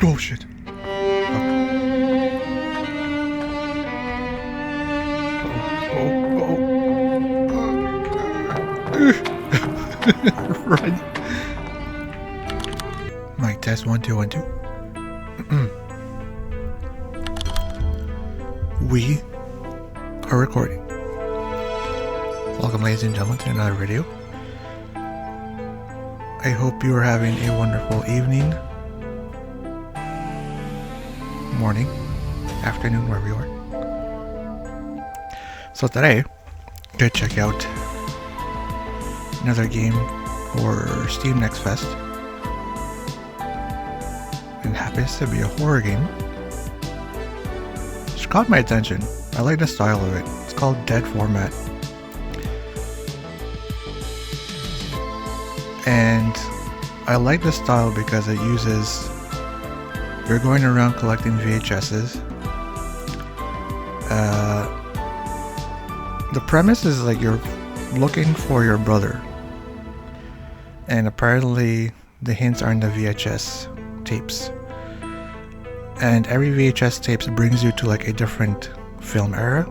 Oh shit. Run. Mic test 1 2 1 2. We are recording. Welcome, ladies and gentlemen, to another video. I hope you are having a wonderful evening, morning, afternoon, wherever you are. So today, I'm going to check out another game for Steam Next Fest. It happens to be a horror game. It's caught my attention. I like the style of it. It's called Dead Format. And I like the style because it uses, you're going around collecting VHSs. The premise is like you're looking for your brother, and apparently the hints are in the VHS tapes, and every VHS tapes brings you to like a different film era,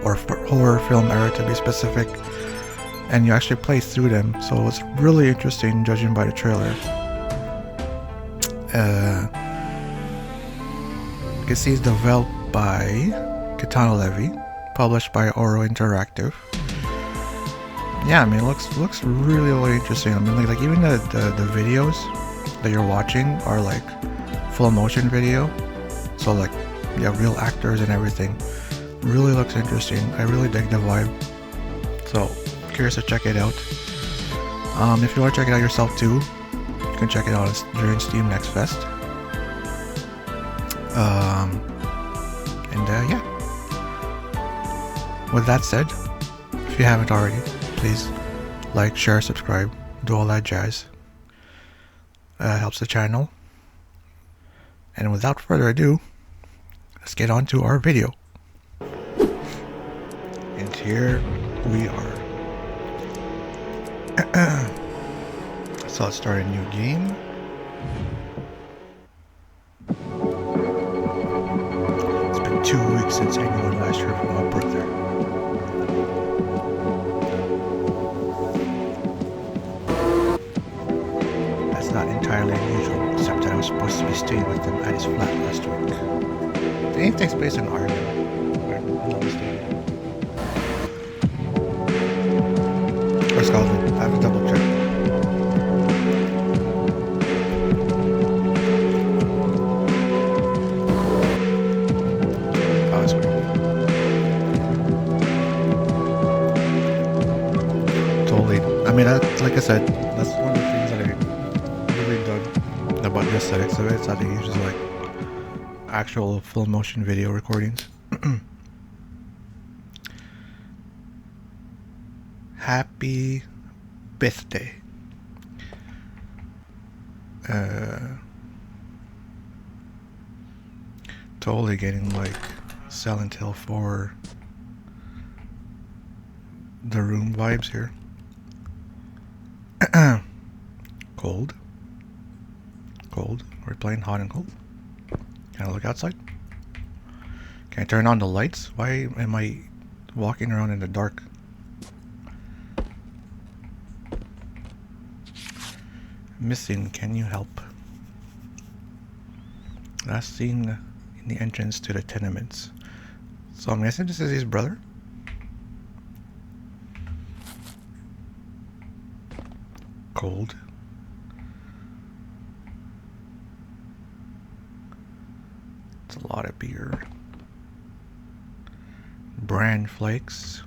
or horror film era to be specific, and you actually play through them. So it's really interesting judging by the trailer. You see it's developed by Katana Levy, published by Oro Interactive. Yeah, I mean, it looks really interesting. I mean, like even the videos that you're watching are like full motion video, so like you have real actors and everything. Really looks interesting. I really dig the vibe. So curious to check it out. If you want to check it out yourself too, you can check it out during Steam Next Fest. Yeah. With that said, if you haven't already, please like, share, subscribe, do all that jazz. Helps the channel. And without further ado, let's get on to our video. And here we are. So let's start a new game. It's been 2 weeks since anyone last heard from my brother. That's not entirely unusual, except that I was supposed to be staying with him at his flat last week. The game takes place in Ireland, if I'm not mistaken. Or Scotland. I have to double check. Oh, that's weird. Totally. I mean, like I said, that's one of the things that I really dug about the aesthetics of it. It's that it uses like actual full motion video recordings. Happy birthday. Totally getting like Silent Hill 4 The Room vibes here. Cold. We're playing hot and cold. Can I look outside? Can I turn on the lights? Why am I walking around in the dark? Missing, can you help? Last seen in the entrance to the tenements. So I'm guessing this is his brother. Cold. It's a lot of beer. Bran flakes.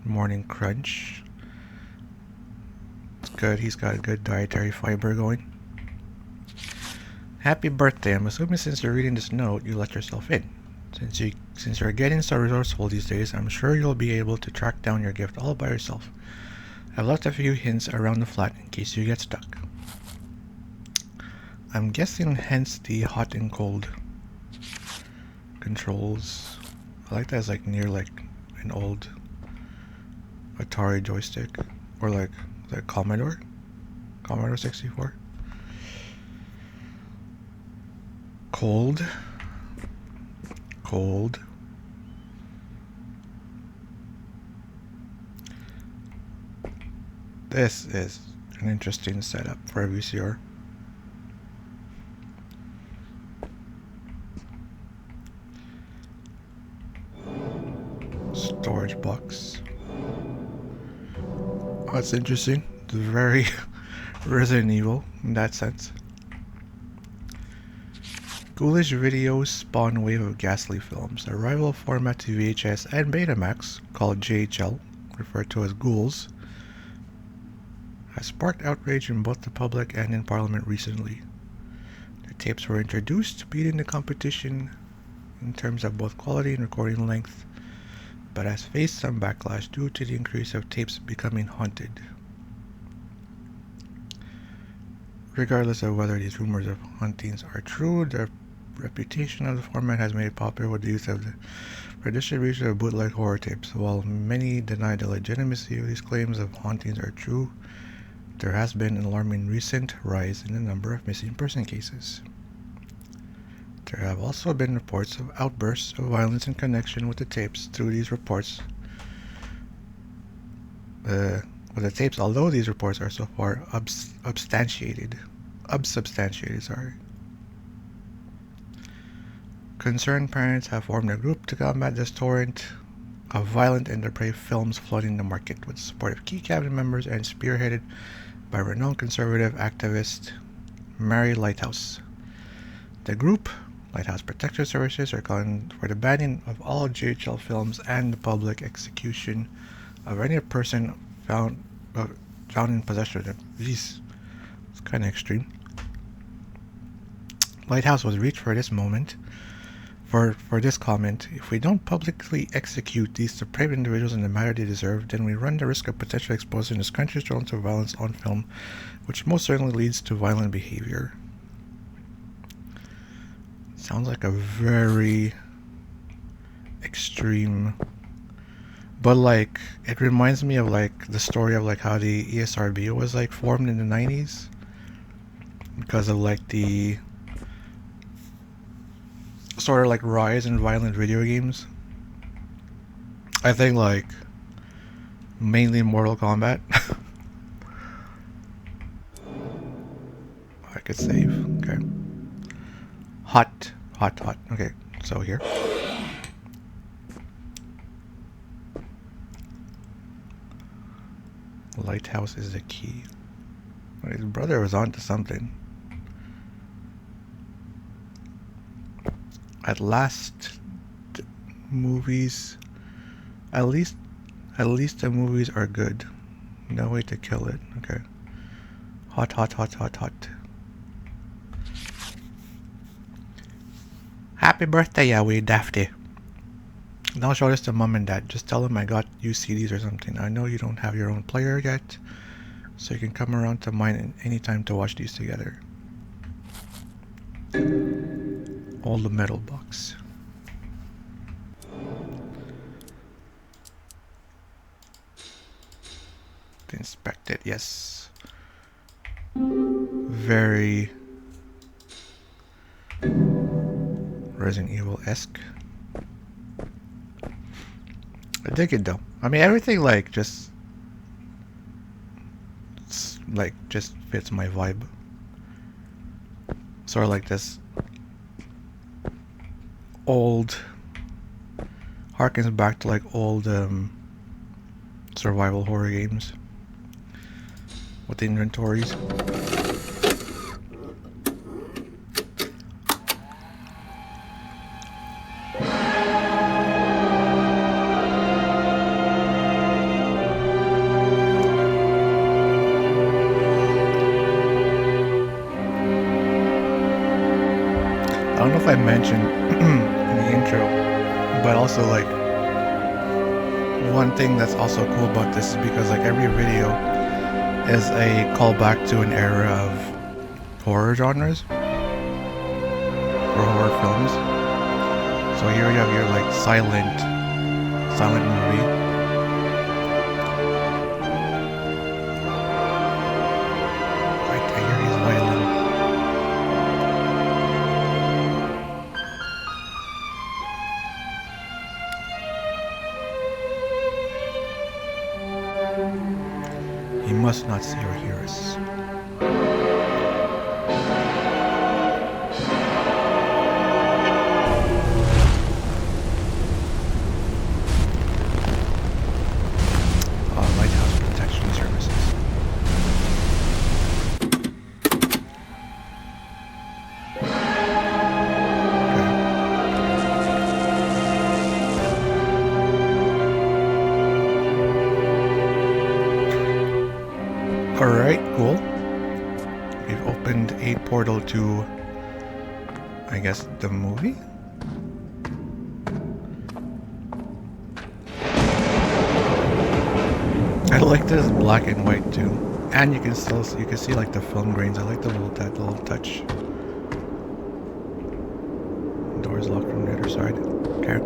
Morning crunch. It's good. He's got a good dietary fiber going. Happy birthday. I'm assuming since you're reading this note, you let yourself in. Since you're getting so resourceful these days, I'm sure you'll be able to track down your gift all by yourself. I've left a few hints around the flat in case you get stuck. I'm guessing hence the hot and cold controls. I like that it's like near like an old Atari joystick, or like the Commodore 64. Cold. Cold. This is an interesting setup for a VCR. Storage box. Oh, that's interesting. It's very Resident Evil in that sense. Ghoulish videos spawn a wave of ghastly films. A rival format to VHS and Betamax, called JHL, referred to as Ghouls, has sparked outrage in both the public and in Parliament recently. The tapes were introduced, beating the competition in terms of both quality and recording length, but has faced some backlash due to the increase of tapes becoming haunted. Regardless of whether these rumors of hauntings are true, the reputation of the format has made it popular with the use of for distribution of bootleg horror tapes. While many deny the legitimacy of these claims of hauntings are true, there has been an alarming recent rise in the number of missing person cases. There have also been reports of outbursts of violence in connection with the tapes. Through these reports, although these reports are so far unsubstantiated. Concerned parents have formed a group to combat this torrent of violent and depraved films flooding the market, with the support of key cabinet members and spearheaded by renowned conservative activist Mary Lighthouse. The group, Lighthouse Protection Services, are calling for the banning of all JHL films and the public execution of any person found in possession of them. Jeez, it's kind of extreme. Lighthouse was reached for this moment. For this comment, if we don't publicly execute these depraved individuals in the manner they deserve, then we run the risk of potentially exposing this country's children to violence on film, which most certainly leads to violent behavior. Sounds like a very extreme, but like it reminds me of like the story of like how the ESRB was like formed in the 90s because of like the sort of like rise in violent video games. I think like mainly Mortal Kombat. I could save. Okay. Hot. Okay, so here. Lighthouse is the key. His brother was onto something. At least the movies are good. No way to kill it. Okay. Hot. Happy birthday, Yahweh Daphne. Don't show this to mom and dad. Just tell them I got you CDs or something. I know you don't have your own player yet, so you can come around to mine anytime to watch these together. All the metal box. Inspect it, yes. Very Resident Evil-esque. I dig it though. I mean, everything like just fits my vibe. Sort of like this old, harkens back to like old survival horror games with the inventories. I don't know if I mentioned in the intro, but also like one thing that's also cool about this is because like every video is a callback to an era of horror genres or horror films. So here you have your like silent movie. I hear his violin. must not see or hear us. Lighthouse Protection Services. Alright, cool. We've opened a portal to, I guess, the movie? I like this black and white too. And you can see like the film grains. I like the little touch. Door's locked from the other side. Okay.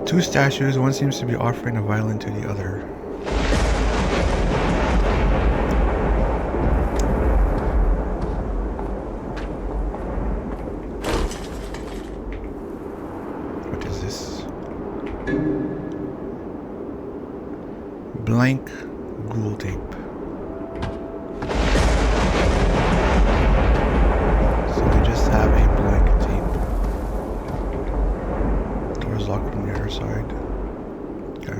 Two statues, one seems to be offering a violin to the other. What is this? Blank ghoul tape. So we just have a blank tape. Door's locked from the other side. Okay.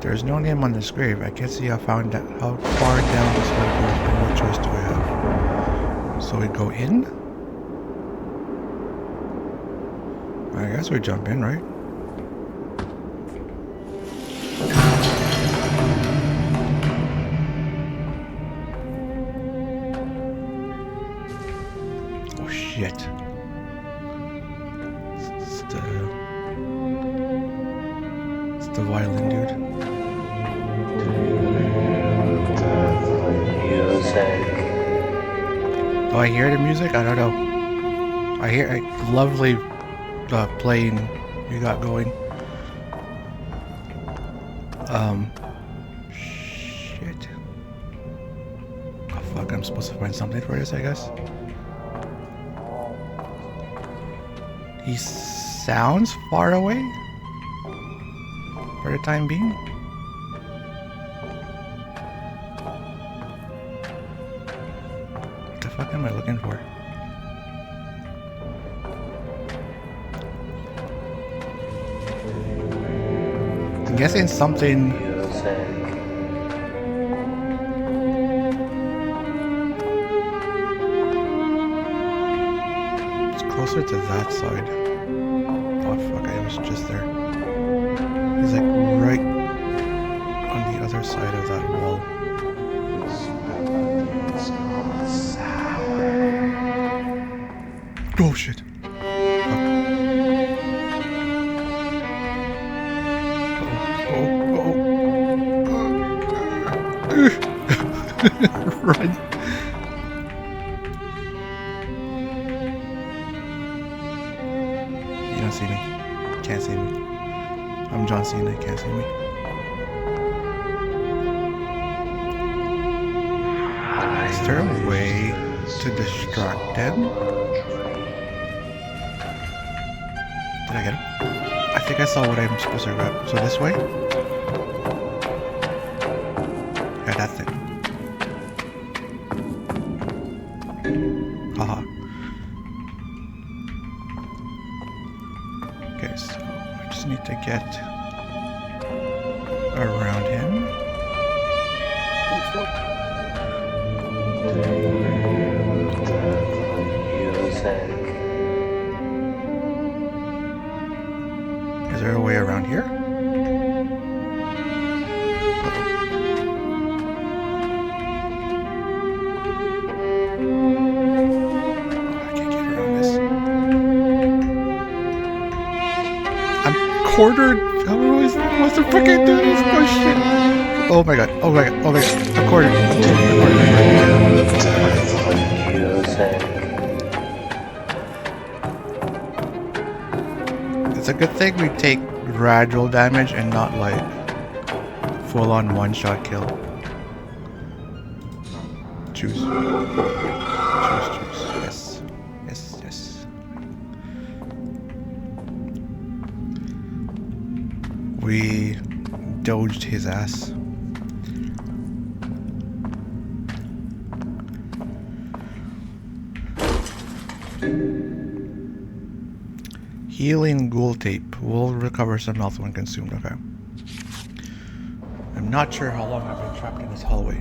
There's no name on this grave. I can't see how far down this road goes, but what choice do I have? So we go in? I guess we jump in, right? Oh shit. It's the violin dude. Do I hear the music? I don't know. I hear a lovely playing you got going. Shit. Oh fuck, I'm supposed to find something for this, I guess. He sounds far away for the time being. What the fuck am I looking for? I'm guessing something. It's closer to that side. Oh fuck, I was just there. He's like right on the other side of that wall. Oh shit. Run. You don't see me. Can't see me. I'm John Cena, you can't see me. Is there a way to distract them? Did I get him? I think I saw what I'm supposed to grab. So this way? Yeah, that's it. Haha. Okay, so I just need to get around him. Is there a way around here? Quartered. How am I supposed to freaking do this? Oh shit. Oh my god, oh my god, oh my god. The quarter. It's a good thing we take gradual damage and not like full on one shot kill. Choose. Choose. Yes. Yes. We dodged his ass. Healing ghoul tape will recover some health when consumed. Okay. I'm not sure how long I've been trapped in this hallway.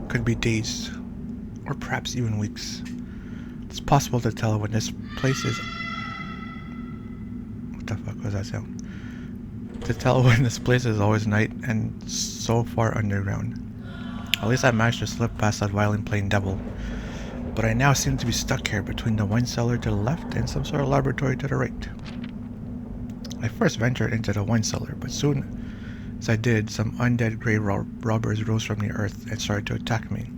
Could be days, or perhaps even weeks. It's possible to tell when this place is... What the fuck was that sound? To tell when this place is always night and so far underground. At least I managed to slip past that violent plain devil. But I now seem to be stuck here between the wine cellar to the left and some sort of laboratory to the right. I first ventured into the wine cellar, but soon as I did, some undead grey robbers rose from the earth and started to attack me.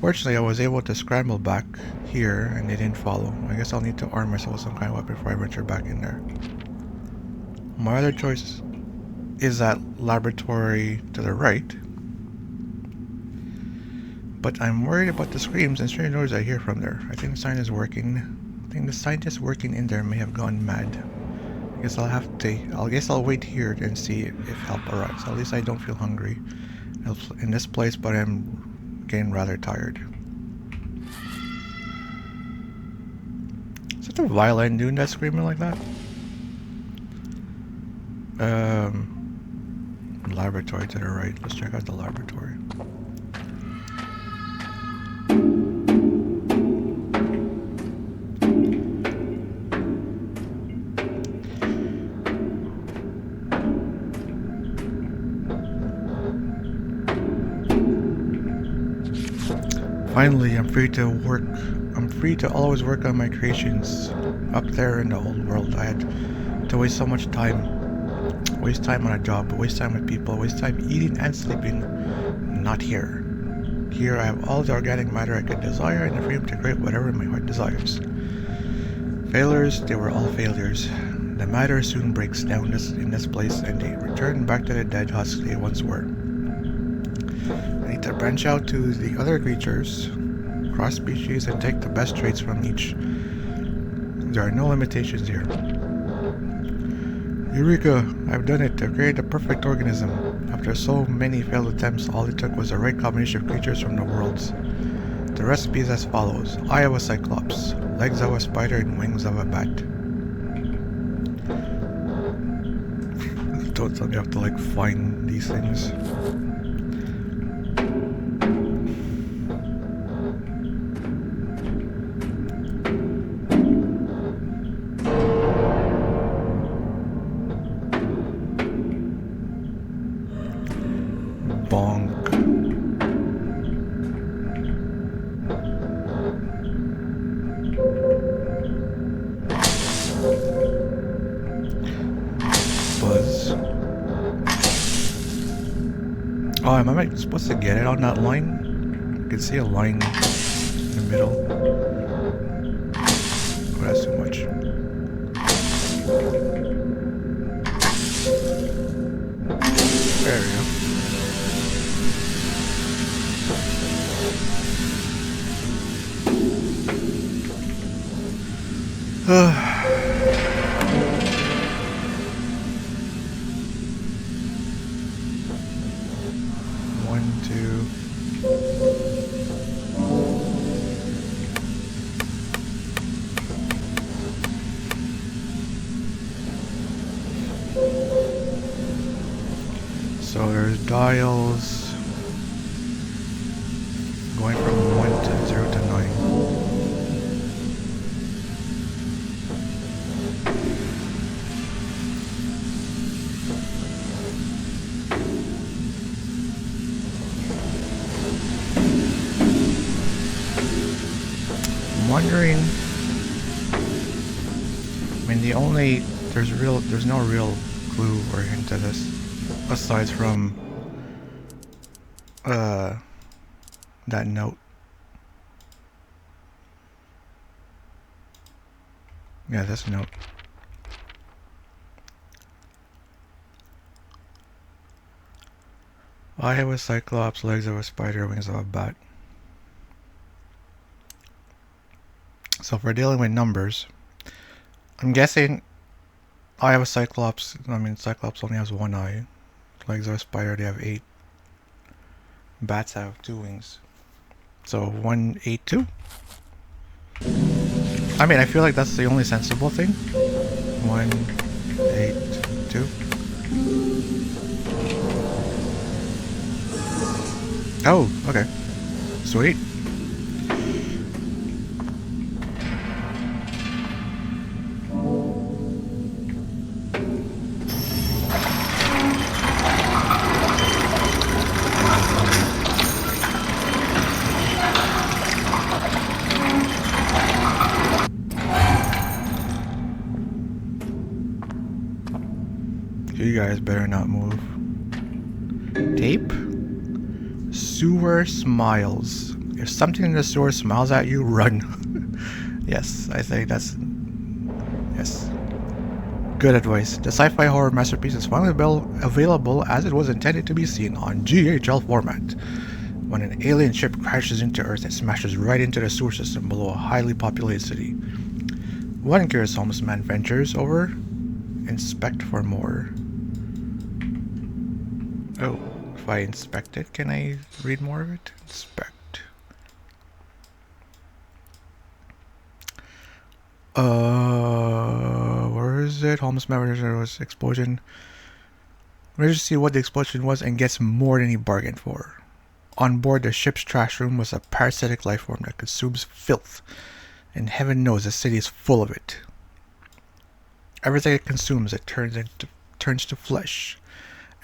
Fortunately, I was able to scramble back here and they didn't follow. I guess I'll need to arm myself with some kind of weapon before I venture back in there. My other choice is that laboratory to the right. But I'm worried about the screams and strange noise I hear from there. I think the scientist working in there may have gone mad. I guess I'll wait here and see if help arrives. At least I don't feel hungry in this place, but I'm getting rather tired. Is that the violin doing that screaming like that? Laboratory to the right. Let's check out the laboratory. Finally, I'm free to always work on my creations. Up there in the old world, I had to waste so much time. Waste time on a job, waste time with people, waste time eating and sleeping. Not here. Here I have all the organic matter I could desire and the freedom to create whatever my heart desires. Failures, they were all failures. The matter soon breaks down in this place and they return back to the dead husks they once were. I need to branch out to the other creatures, cross species, and take the best traits from each. There are no limitations here. Eureka! I've done it. I've created the perfect organism. After so many failed attempts, all it took was the right combination of creatures from the worlds. The recipe is as follows. Eye of a cyclops, legs of a spider, and wings of a bat. Don't tell me I have to like find these things. Oh, am I supposed to get it on that line? I can see a line in the middle. Oh, that's too much. There we go. So there's dials going from 1 to 0 to 9. I'm wondering, I mean there's no real clue or hint to this aside from that note. Yeah, this note. I have a cyclops, legs of a spider, wings of a bat. So for dealing with numbers, I'm guessing I have a cyclops. I mean, cyclops only has one eye. Legs of a spider, they have 8. Bats have 2 wings. So 1, 8, 2. I mean, I feel like that's the only sensible thing. 1, 8, 2. Oh, okay. Sweet. You guys better not move. Tape? Sewer smiles. If something in the sewer smiles at you, run. Yes, I think that's... Yes. Good advice. The sci-fi horror masterpiece is finally available as it was intended to be seen on GHL format. When an alien ship crashes into Earth and smashes right into the sewer system below a highly populated city. One curious homeless man ventures over. Inspect for more. Oh, if I inspect it, can I read more of it? Inspect. Where is it? Homeless man was explosion. Ready to see what the explosion was and gets more than he bargained for. On board the ship's trash room was a parasitic life form that consumes filth, and heaven knows the city is full of it. Everything it consumes, it turns to flesh,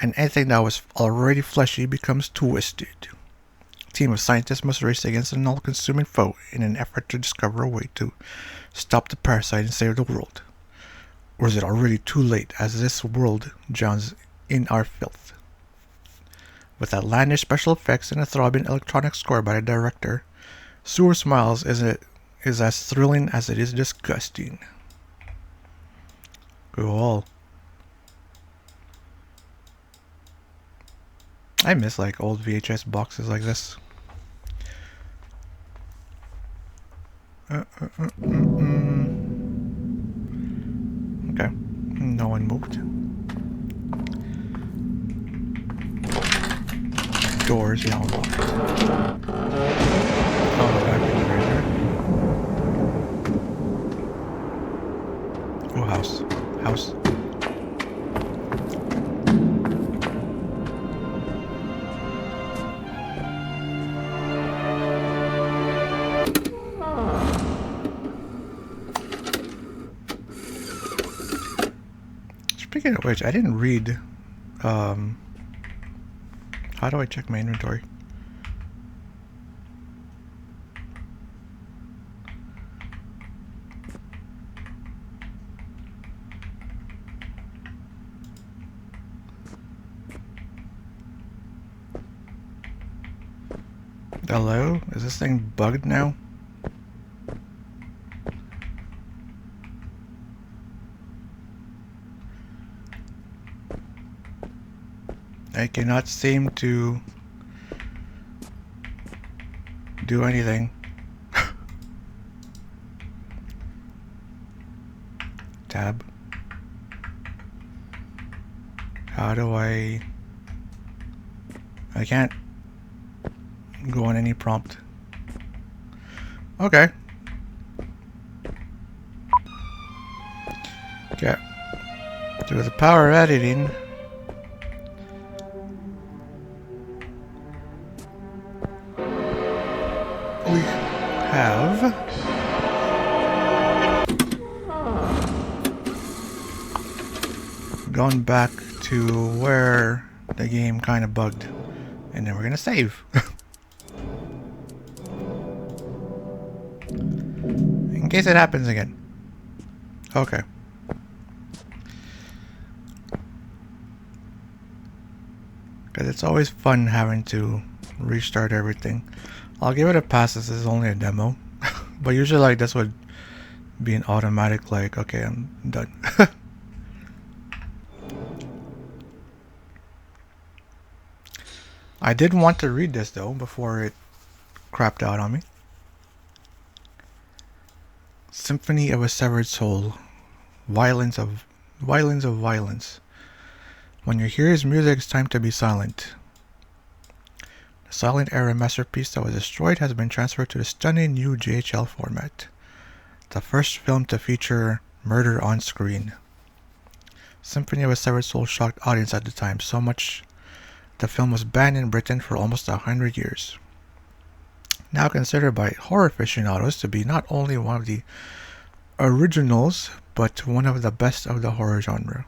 and anything that was already fleshy becomes twisted. A team of scientists must race against an all-consuming foe in an effort to discover a way to stop the parasite and save the world. Or is it already too late as this world drowns in our filth? With outlandish special effects and a throbbing electronic score by the director, Sewer Smiles is as thrilling as it is disgusting. Cool. I miss like old VHS boxes like this. Okay, no one moved. Doors, yeah, unlocked. Oh, back in the right there. Oh, house. House. Speaking of which, I didn't read, how do I check my inventory? Hello? Is this thing bugged now? I cannot seem to do anything. Tab. How do I can't go on any prompt. Okay. Okay. Through the power of editing, we have gone back to where the game kind of bugged, and then we're gonna save. In case it happens again. Okay. Because it's always fun having to restart everything. I'll give it a pass. This is only a demo. But usually like this would be an automatic like, okay, I'm done. I did want to read this though before it crapped out on me. Symphony of a Severed Soul. Violence of violence. When you hear his music, it's time to be silent. The silent era masterpiece that was destroyed has been transferred to the stunning new JHL format. The first film to feature murder on screen. Symphony of a Severed Soul shocked audience at the time so much the film was banned in Britain for almost 100 years. Now considered by horror aficionados to be not only one of the originals, but one of the best of the horror genre.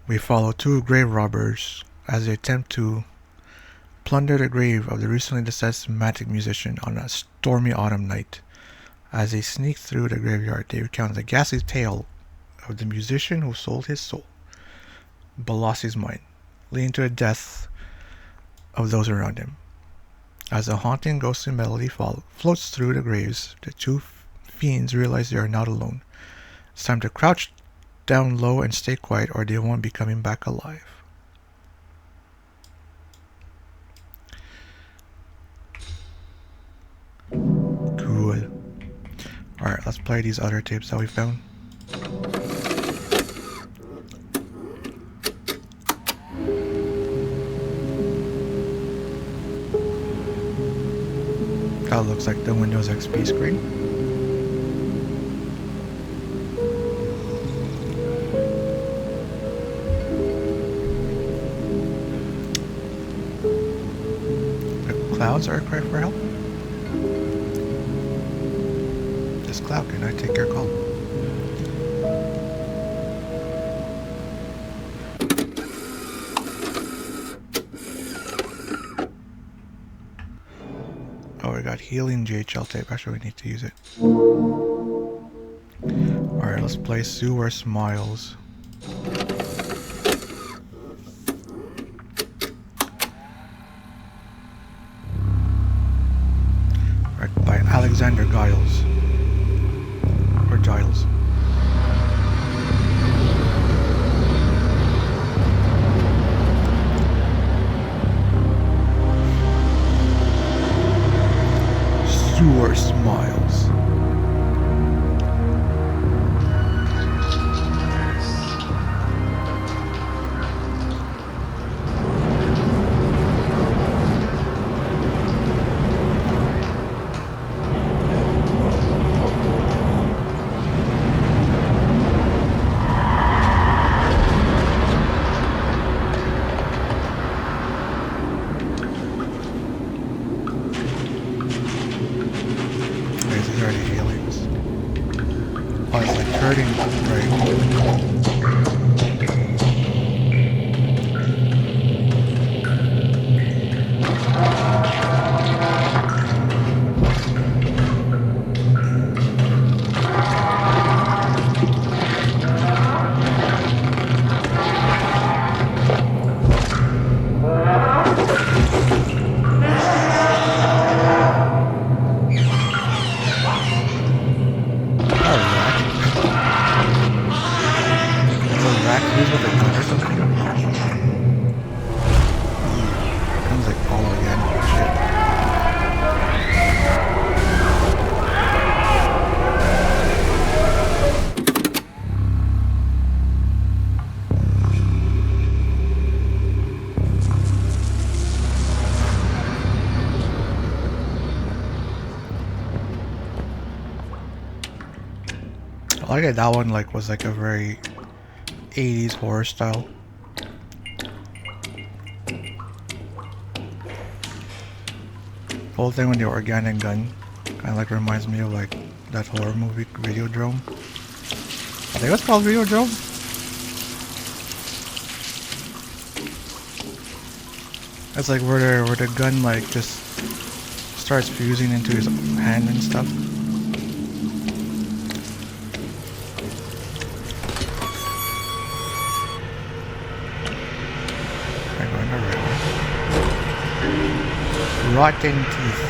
We follow two grave robbers as they attempt to plunder the grave of the recently deceased romantic musician on a stormy autumn night. As they sneak through the graveyard, they recount the ghastly tale of the musician who sold his soul, but lost his mind, leading to the death of those around him. As a haunting ghostly melody floats through the graves, the two fiends realize they are not alone. It's time to crouch down low and stay quiet, or they won't be coming back alive. Cool. Alright, let's play these other tapes that we found. That looks like the Windows XP screen. Clouds are a cry for help. This cloud, can I take your call? Oh, we got healing JHL tape. Actually, we need to use it. Alright, let's play Sewer Smiles. By Alexander Giles. Or Giles. Sewer Smiles. I like that one was like a very 80s horror style. The whole thing with the organic gun kind of like reminds me of like that horror movie Videodrome. I think it's called Videodrome. It's like where the gun like just starts fusing into his hand and stuff. I'm going the right way. rotten teeth.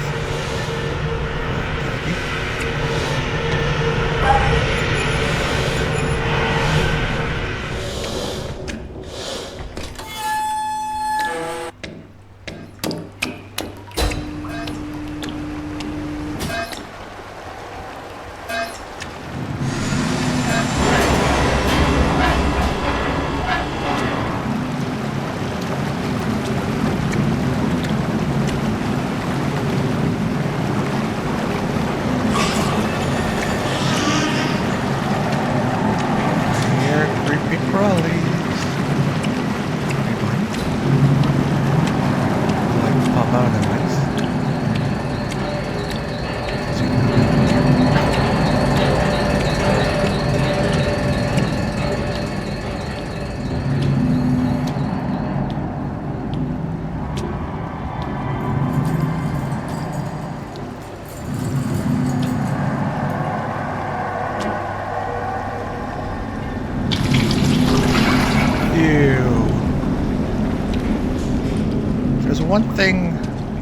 One thing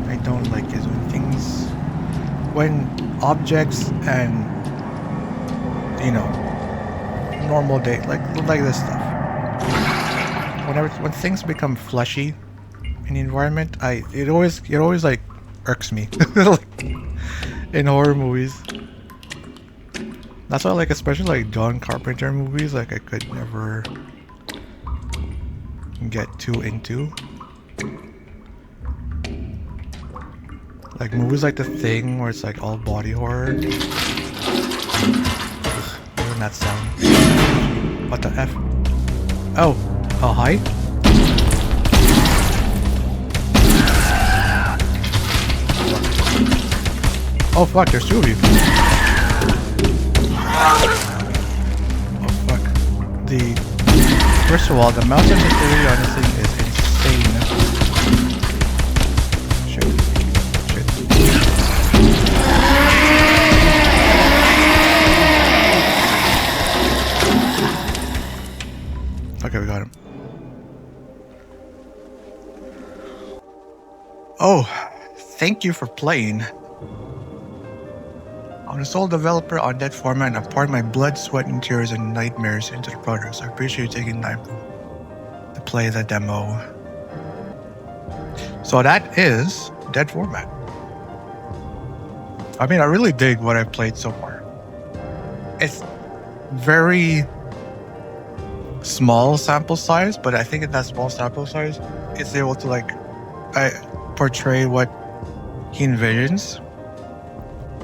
I don't like is when objects and normal day like this stuff. When things become fleshy in the environment, it always like irks me in horror movies. That's why especially John Carpenter movies, I could never get too into. Movies like The Thing, where it's all body horror. Ugh, even that sound. What the F? Oh, hi? Oh fuck, there's two of you. Oh fuck. First of all, the mountain mystery honestly is insane. Okay, we got him. Oh, thank you for playing. I'm a sole developer on that format and I've poured my blood, sweat, and tears and nightmares into the project, so I appreciate you taking time to play the demo. So that is Dead Format. I mean, I really dig what I've played so far. It's very small sample size, but I think in that small sample size, it's able to portray what he envisions.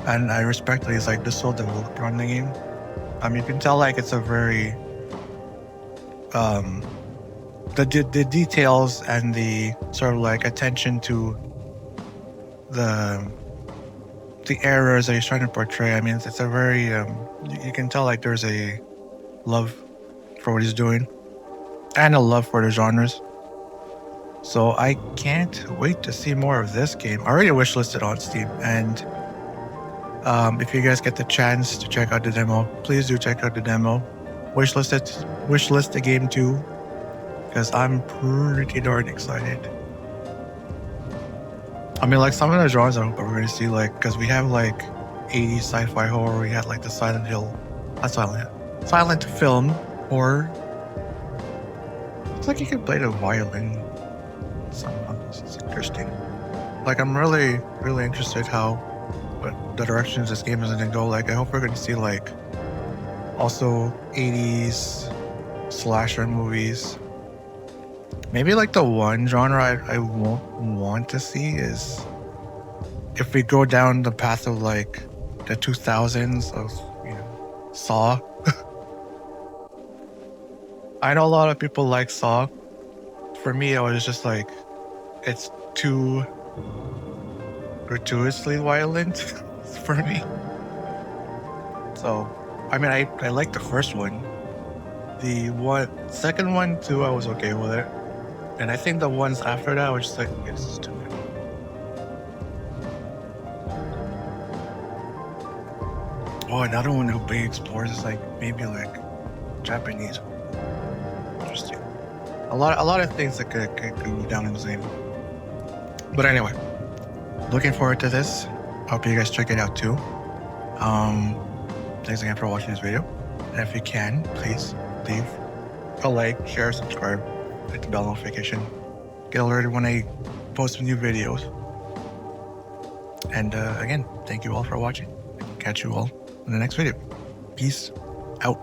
And I respect that he's the sole developer on the game. I mean, you can tell it's a very the details and the sort of attention to the errors that he's trying to portray. I mean, it's a very you can tell there's a love for what he's doing and a love for the genres. So I can't wait to see more of this game. I already wishlisted on Steam, and if you guys get the chance to check out the demo, please do check out the demo. Wishlist the game too, because I'm pretty darn excited. I mean, some of the genres I hope we're going to see, because we have 80s sci-fi horror. We had the Silent film horror. It's you can play the violin somehow. It's interesting. I'm really, really interested what the directions this game is going to go. I hope we're going to see also 80s slasher movies. Maybe the one genre I won't want to see is if we go down the path of the 2000s of Saw. I know a lot of people like Saw. For me, it was just it's too gratuitously violent for me. So, I mean, I like the first one. The second one too, I was okay with it. And I think the ones after that, I was just okay, this is too much. Oh, another one who big explores is maybe Japanese. Interesting. A lot of things that could go down in the same. But anyway, looking forward to this. Hope you guys check it out too. Thanks again for watching this video. And if you can, please leave a like, share, subscribe, hit the bell notification. Get alerted when I post new videos. And again, thank you all for watching. Catch you all in the next video. Peace out.